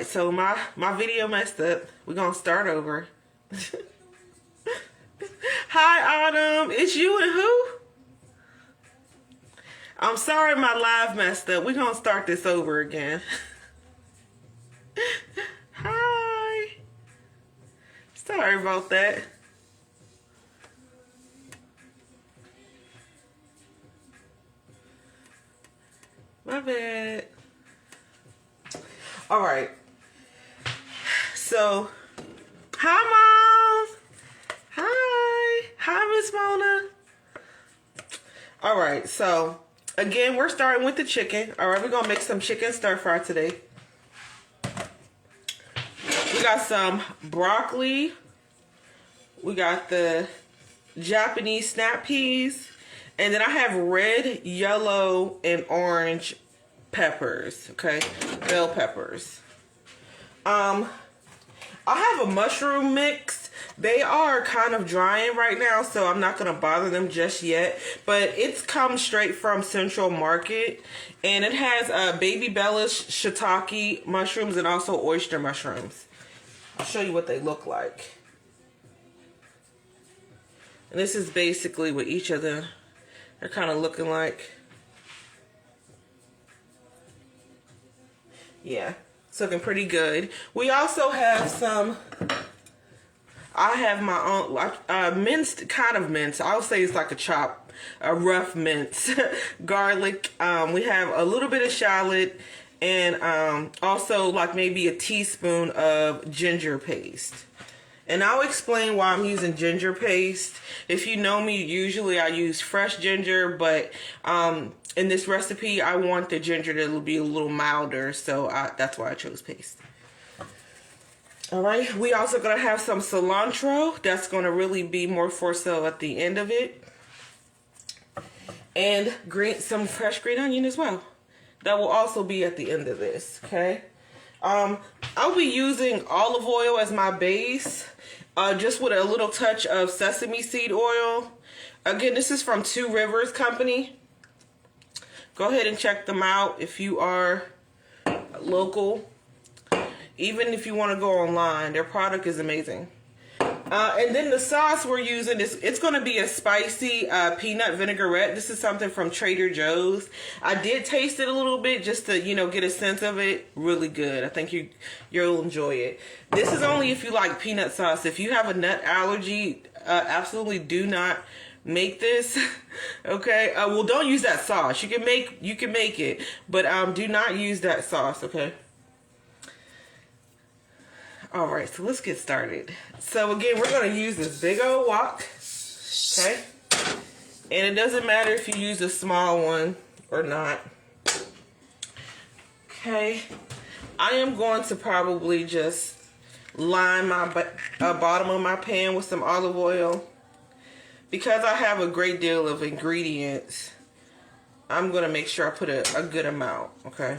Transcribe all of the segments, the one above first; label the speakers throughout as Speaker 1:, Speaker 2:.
Speaker 1: so my video messed up. We're gonna start over. Hi, Autumn. It's you and who? I'm sorry my live messed up. We're gonna start this over again. Hi. Sorry about that. My bad. All right. So, hi, Mom. Hi, Miss Mona. All right. So, again, we're starting with the chicken. All right. We're going to make some chicken stir fry today. We got some broccoli. We got the Japanese snap peas. And then I have red, yellow, and orange peppers, okay? Bell peppers. I have a mushroom mix. They are kind of drying right now, so I'm not going to bother them just yet. But it's come straight from Central Market. And it has baby bellish, shiitake mushrooms, and also oyster mushrooms. I'll show you what they look like. And this is basically what each of them... They're kind of looking like. Yeah, it's looking pretty good. We also have some, I have my own, minced, kind of minced. I'll say it's like a rough mince. Garlic. We have a little bit of shallot and also like maybe a teaspoon of ginger paste. And I'll explain why I'm using ginger paste. If you know me, usually I use fresh ginger, but in this recipe, I want the ginger to be a little milder, so that's why I chose paste. All right, we also gonna have some cilantro. That's gonna really be more for sale at the end of it. And some fresh green onion as well. That will also be at the end of this, okay? I'll be using olive oil as my base, just with a little touch of sesame seed oil. Again, this is from Two Rivers Company. Go ahead and check them out if you are local. Even if you want to go online, their product is amazing. And then the sauce we're using is, it's going to be a spicy peanut vinaigrette. This is something from Trader Joe's. I did taste it a little bit just to, you know, get a sense of it. Really good. I think you'll enjoy it. This is only if you like peanut sauce. If you have a nut allergy, absolutely do not make this. Okay? Well, don't use that sauce. You can make it, but do not use that sauce, okay? All right, so let's get started. So again, we're going to use this big old wok, okay? And it doesn't matter if you use a small one or not. Okay, I am going to probably just line my bottom of my pan with some olive oil. Because I have a great deal of ingredients, I'm going to make sure I put a good amount, okay?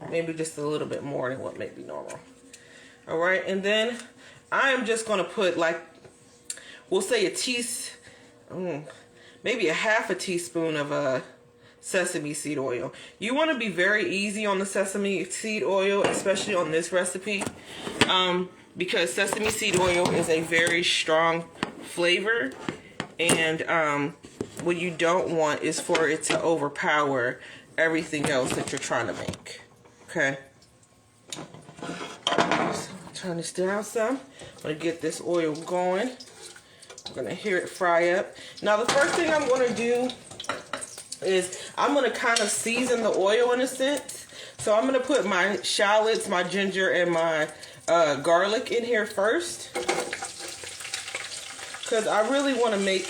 Speaker 1: Maybe just a little bit more than what may be normal. All right, and then I am just going to put, like, we'll say maybe a half a teaspoon of sesame seed oil. You want to be very easy on the sesame seed oil, especially on this recipe, because sesame seed oil is a very strong flavor, and what you don't want is for it to overpower everything else that you're trying to make. Okay, so turn this down some. I'm going to get this oil going. I'm going to hear it fry up. Now the first thing I'm going to do is I'm going to kind of season the oil in a sense. So I'm going to put my shallots, my ginger, and my garlic in here first. Because I really want to make...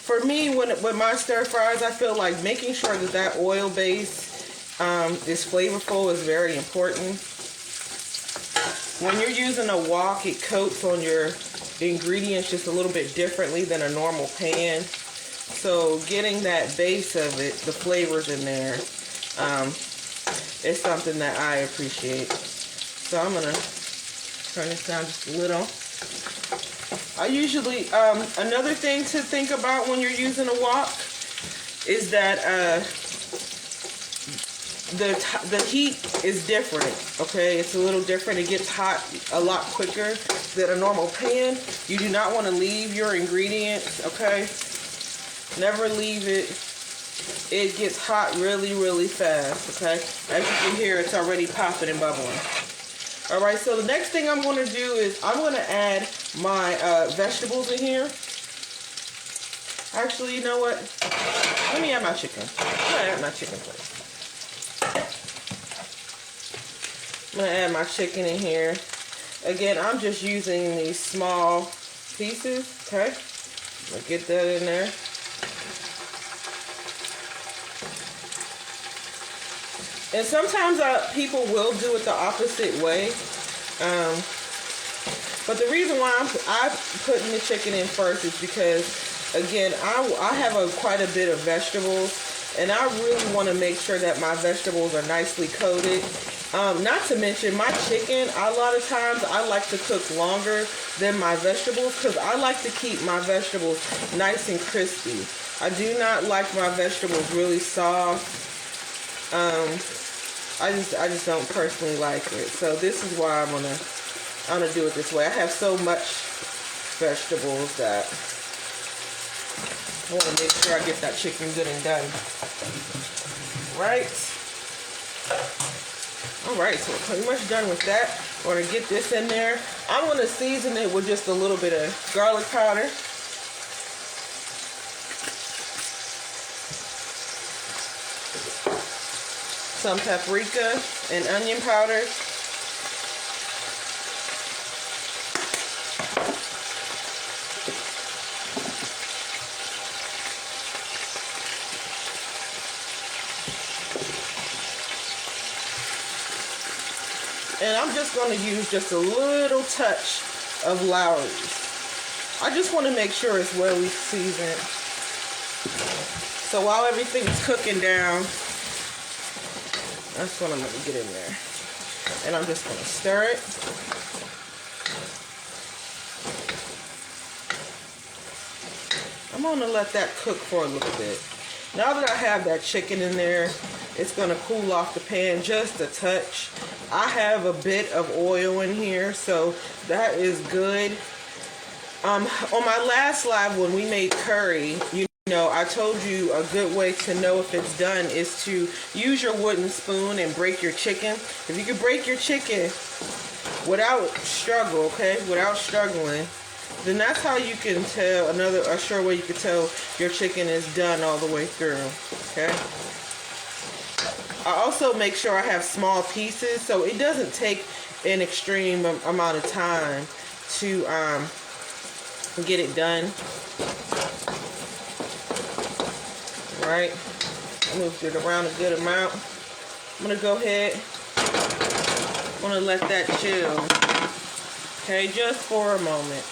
Speaker 1: For me, with my stir fries, I feel like making sure that oil base is flavorful is very important. When you're using a wok, it coats on your ingredients just a little bit differently than a normal pan. So getting that base of it, the flavors in there, is something that I appreciate. So I'm gonna turn this down just a little. I usually, another thing to think about when you're using a wok is that the heat is different, okay? It's a little different. It gets hot a lot quicker than a normal pan. You do not want to leave your ingredients, okay? Never leave it. It gets hot really, really fast, okay? As you can hear, it's already popping and bubbling. All right, so the next thing I'm going to do is I'm going to add my vegetables in here. Actually, you know what? Let me add my chicken. I'm going to add my chicken first. I'm going to add my chicken in here. Again, I'm just using these small pieces, okay? I'm going to get that in there. And sometimes people will do it the opposite way. But the reason why I'm putting the chicken in first is because, again, I have quite a bit of vegetables, and I really want to make sure that my vegetables are nicely coated. Not to mention my chicken, a lot of times I like to cook longer than my vegetables because I like to keep my vegetables nice and crispy. I do not like my vegetables really soft. I just don't personally like it. So this is why I'm gonna do it this way. I have so much vegetables that I want to make sure I get that chicken good and done. Right? Alright, so we're pretty much done with that. We're going to get this in there. I'm going to season it with just a little bit of garlic powder. Some paprika and onion powder. And I'm just going to use just a little touch of Lowry's. I just want to make sure it's well seasoned. So while everything's cooking down, that's what I'm going to get in there. And I'm just going to stir it. I'm going to let that cook for a little bit. Now that I have that chicken in there, it's going to cool off the pan just a touch. I have a bit of oil in here, so that is good. On my last live when we made curry, you know, I told you a good way to know if it's done is to use your wooden spoon and break your chicken. If you can break your chicken without struggle, okay, without struggling, then that's how you can tell, a sure way you can tell your chicken is done all the way through, okay? I also make sure I have small pieces so it doesn't take an extreme amount of time to get it done. Right, I moved it around a good amount. I'm gonna go ahead. I'm gonna let that chill. Okay, just for a moment.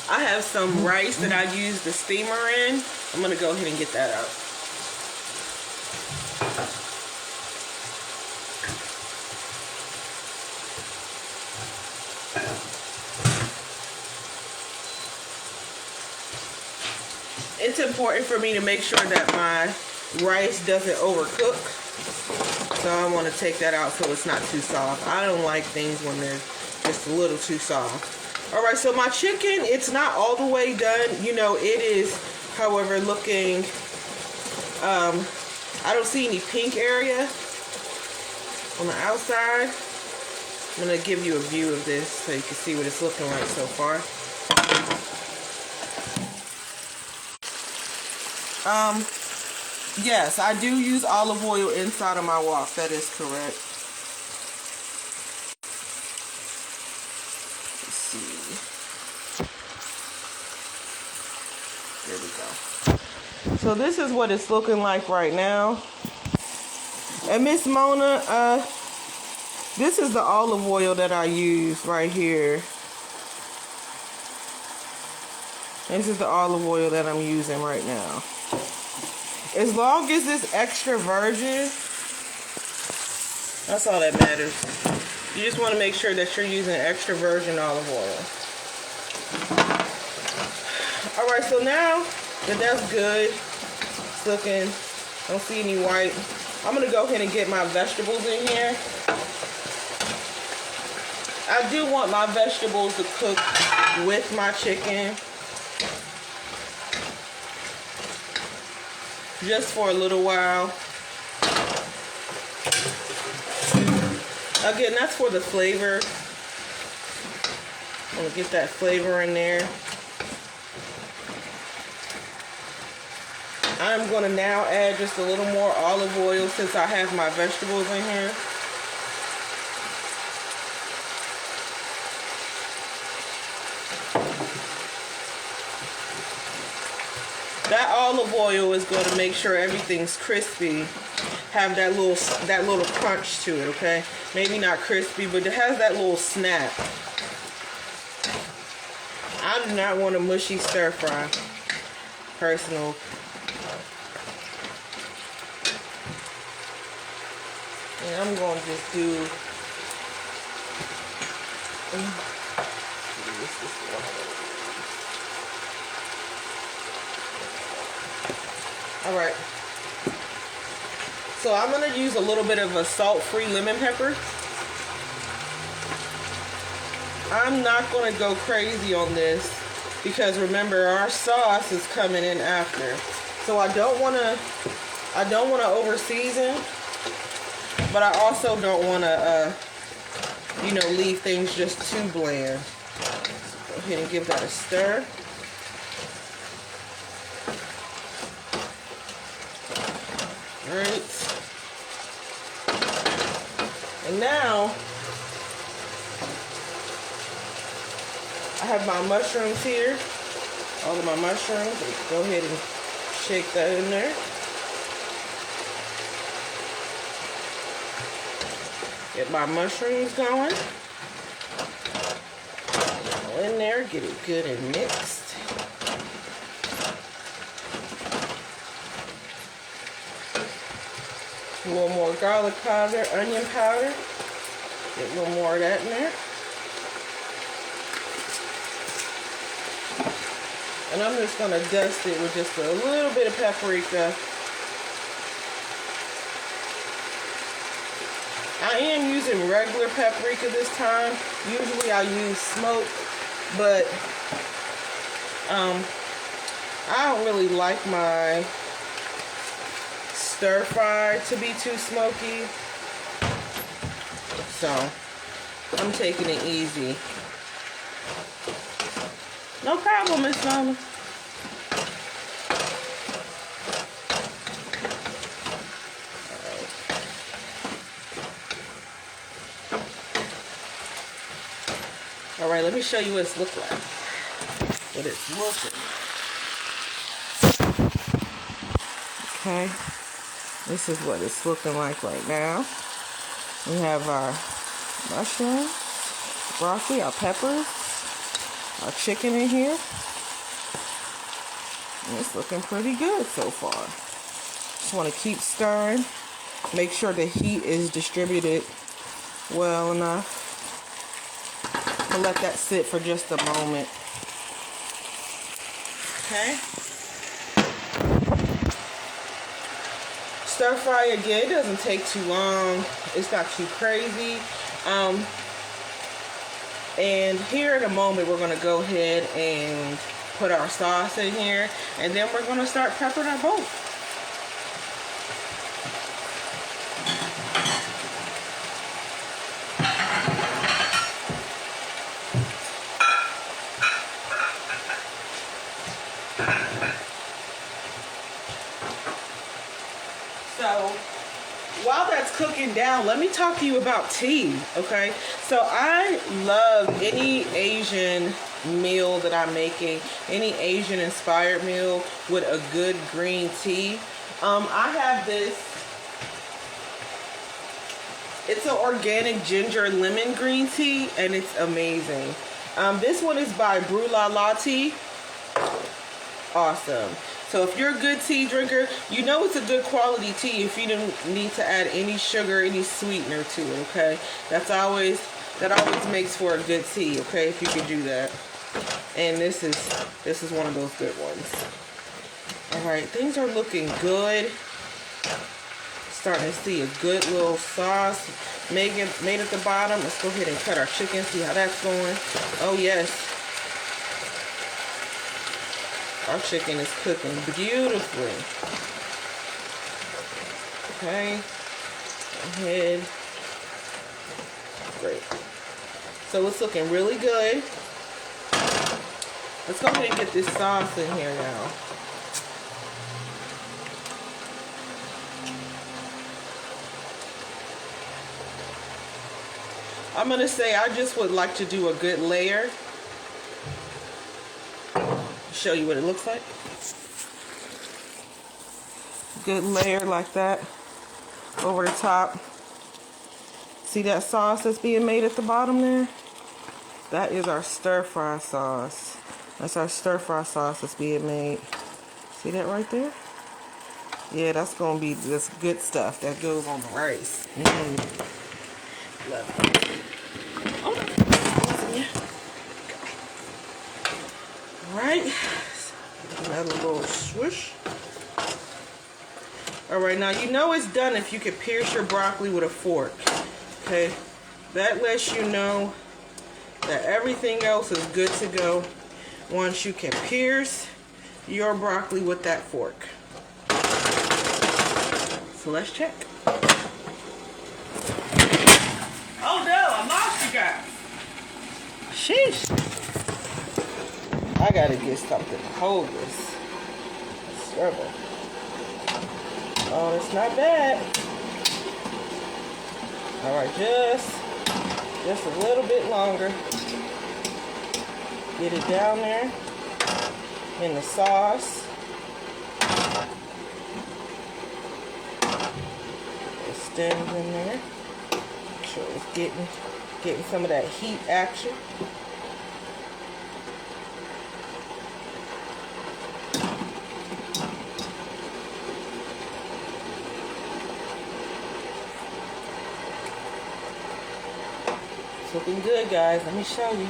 Speaker 1: I have some rice that I use the steamer in. I'm gonna go ahead and get that out. It's important for me to make sure that my rice doesn't overcook. So I want to take that out so it's not too soft. I don't like things when they're just a little too soft. Alright, so my chicken, it's not all the way done. You know, it is, however, looking, I don't see any pink area on the outside. I'm going to give you a view of this so you can see what it's looking like so far. Yes, I do use olive oil inside of my wok. That is correct. There we go. So this is what it's looking like right now. And Miss Mona, this is the olive oil that I use right here. This is the olive oil that I'm using right now. As long as it's extra virgin, that's all that matters. You just want to make sure that you're using extra virgin olive oil. Alright, so now that that's good, it's looking, I don't see any white. I'm going to go ahead and get my vegetables in here. I do want my vegetables to cook with my chicken. Just for a little while. Again, that's for the flavor. I'm going to get that flavor in there. I'm going to now add just a little more olive oil since I have my vegetables in here. That olive oil is going to make sure everything's crispy. Have that little crunch to it, okay? Maybe not crispy, but it has that little snap. I do not want a mushy stir fry. Personal. And I'm going to just do Alright, so I'm going to use a little bit of a salt-free lemon pepper. I'm not going to go crazy on this because remember our sauce is coming in after. So I don't want to over season, but I also don't want to leave things just too bland. So go ahead and give that a stir. Alright, and now I have my mushrooms here, all of my mushrooms. Go ahead and shake that in there. Get my mushrooms going. All in there, get it good and mixed. A little more garlic powder, onion powder. Get a little more of that in there. And I'm just going to dust it with just a little bit of paprika. I am using regular paprika this time. Usually I use smoked, but I don't really like my stir fry to be too smoky, so I'm taking it easy. No problem, Miss Mama. All right, let me show you what it's look like. What it's looking. Okay. This is what it's looking like right now. We have our mushrooms, broccoli, our peppers, our chicken in here. And it's looking pretty good so far. Just want to keep stirring. Make sure the heat is distributed well enough. I'll let that sit for just a moment. Okay. Stir fry again. It doesn't take too long. It's not too crazy. And here in a moment, we're going to go ahead and put our sauce in here, and then we're going to start peppering our bowl. So while that's cooking down, let me talk to you about tea, okay? So I love any Asian meal that I'm making, any Asian inspired meal with a good green tea. I have this, it's an organic ginger lemon green tea, and it's amazing. This one is by Brew La La Tea. Awesome. So if you're a good tea drinker, you know it's a good quality tea if you don't need to add any sugar, any sweetener to it, okay? That always makes for a good tea, okay, if you can do that. And this is one of those good ones. Alright, things are looking good. Starting to see a good little sauce made at the bottom. Let's go ahead and cut our chicken, see how that's going. Oh yes. Our chicken is cooking beautifully. Okay. Go ahead. Great. So it's looking really good. Let's go ahead and get this sauce in here now. I'm going to say I just would like to do a good layer. Show you what it looks like. Good layer like that over the top. See that sauce that's being made at the bottom there? That is our stir fry sauce. That's our stir fry sauce that's being made. See that right there? Yeah, that's going to be this good stuff that goes on the rice. Love it. Alright, another little swish. Alright, now you know it's done if you can pierce your broccoli with a fork. Okay, that lets you know that everything else is good to go once you can pierce your broccoli with that fork. So let's check. Oh no, I lost you guys. Sheesh. I gotta get something to hold this. Struggle. Oh, it's not bad. Alright, just a little bit longer. Get it down there in the sauce. It stems in there. Make sure it's getting some of that heat action. It's looking good, guys. Let me show you.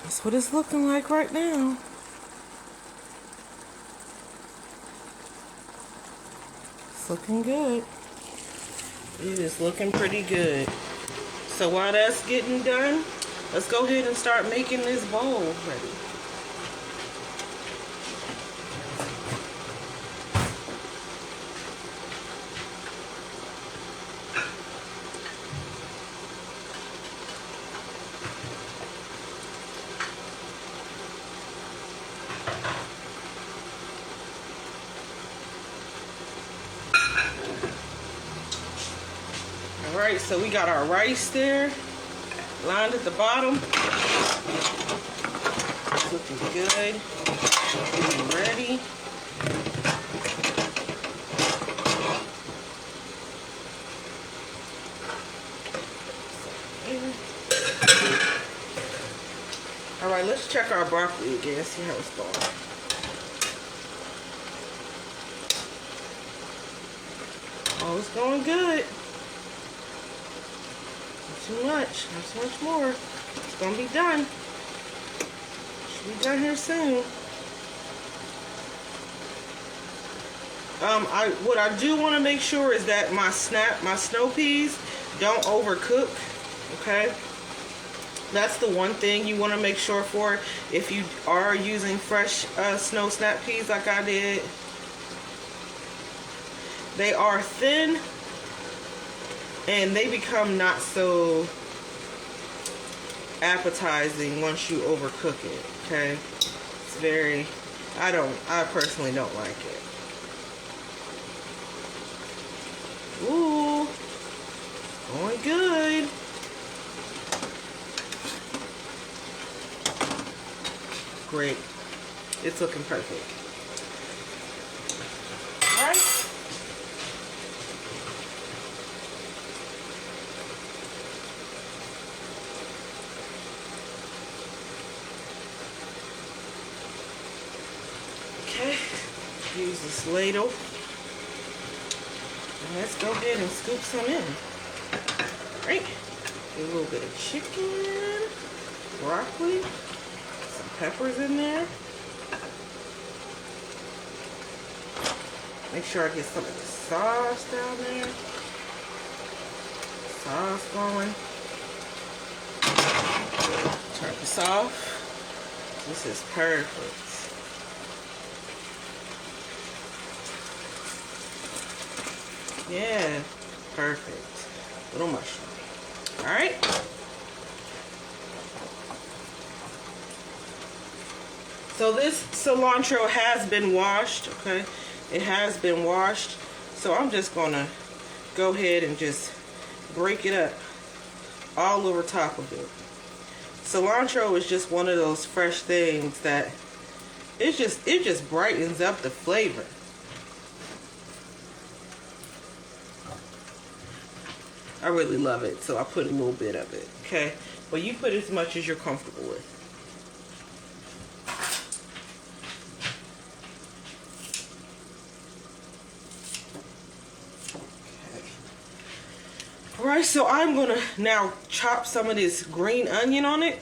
Speaker 1: That's what it's looking like right now. It's looking good. It is looking pretty good. So while that's getting done, let's go ahead and start making this bowl ready. Alright, so we got our rice there, lined at the bottom. It's looking good. Getting ready. Alright, let's check our broccoli again, see how it's going. Oh, it's going good. Too much. Not so much more. It's gonna be done. Should be done here soon. What I do want to make sure is that my snow peas don't overcook. Okay, that's the one thing you want to make sure for if you are using fresh snow snap peas like I did. They are thin. And they become not so appetizing once you overcook it, okay? It's very, I personally don't like it. Ooh, going good. Great. It's looking perfect. All right. Okay, use this ladle. And let's go ahead and scoop some in. Right? A little bit of chicken, broccoli, some peppers in there. Make sure I get some of the sauce down there. Sauce going. Turn this off. This is perfect. Yeah, perfect. Little mushroom. All right. So this cilantro has been washed, okay? It has been washed. So I'm just gonna go ahead and just break it up all over top of it. Cilantro is just one of those fresh things that it just brightens up the flavor. I really love it, so I put a little bit of it, okay? But you put as much as you're comfortable with. Okay. Alright, so I'm gonna now chop some of this green onion on it,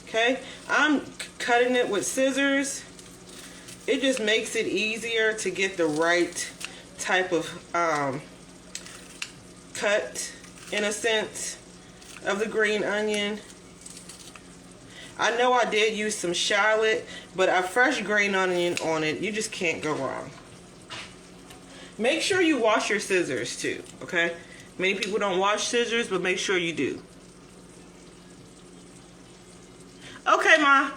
Speaker 1: okay? I'm cutting it with scissors. It just makes it easier to get the right type of cut, in a sense, of the green onion. I know I did use some shallot, but a fresh green onion on it, you just can't go wrong. Make sure you wash your scissors too, okay? Many people don't wash scissors, but make sure you do. Okay, Ma.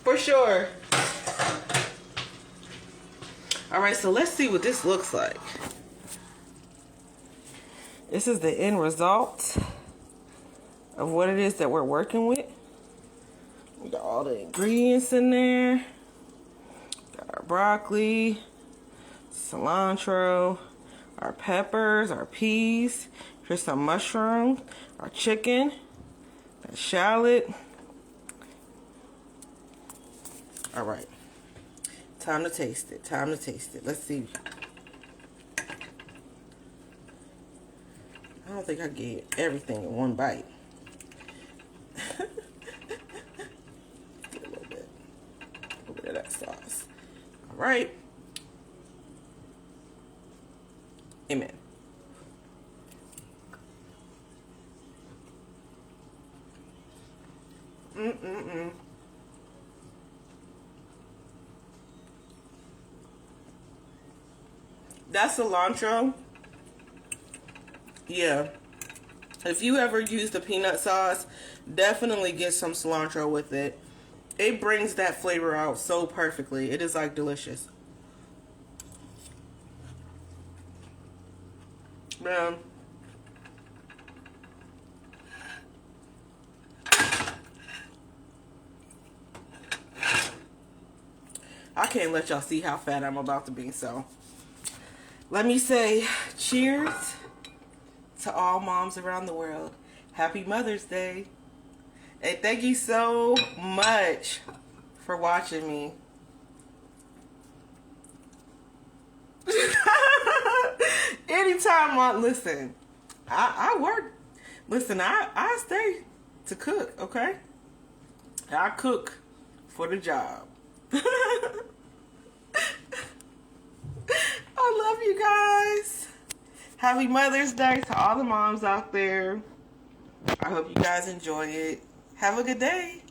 Speaker 1: For sure. Alright, so let's see what this looks like. This is the end result of what it is that we're working with. We got all the ingredients in there. Got our broccoli, cilantro, our peppers, our peas. Here's some mushrooms, our chicken, our shallot. All right, time to taste it. Time to taste it. Let's see. I don't think I get everything in one bite. Get a little bit of that sauce. All right. Amen. That cilantro. Yeah, if you ever use the peanut sauce, definitely get some cilantro with it. It brings that flavor out so perfectly. It is like delicious. Man. I can't let y'all see how fat I'm about to be, so let me say cheers to all moms around the world. Happy Mother's Day. And thank you so much for watching me. Anytime listen, I work. Listen, I stay to cook, okay? I cook for the job. I love you guys. Happy Mother's Day to all the moms out there. I hope you guys enjoy it. Have a good day.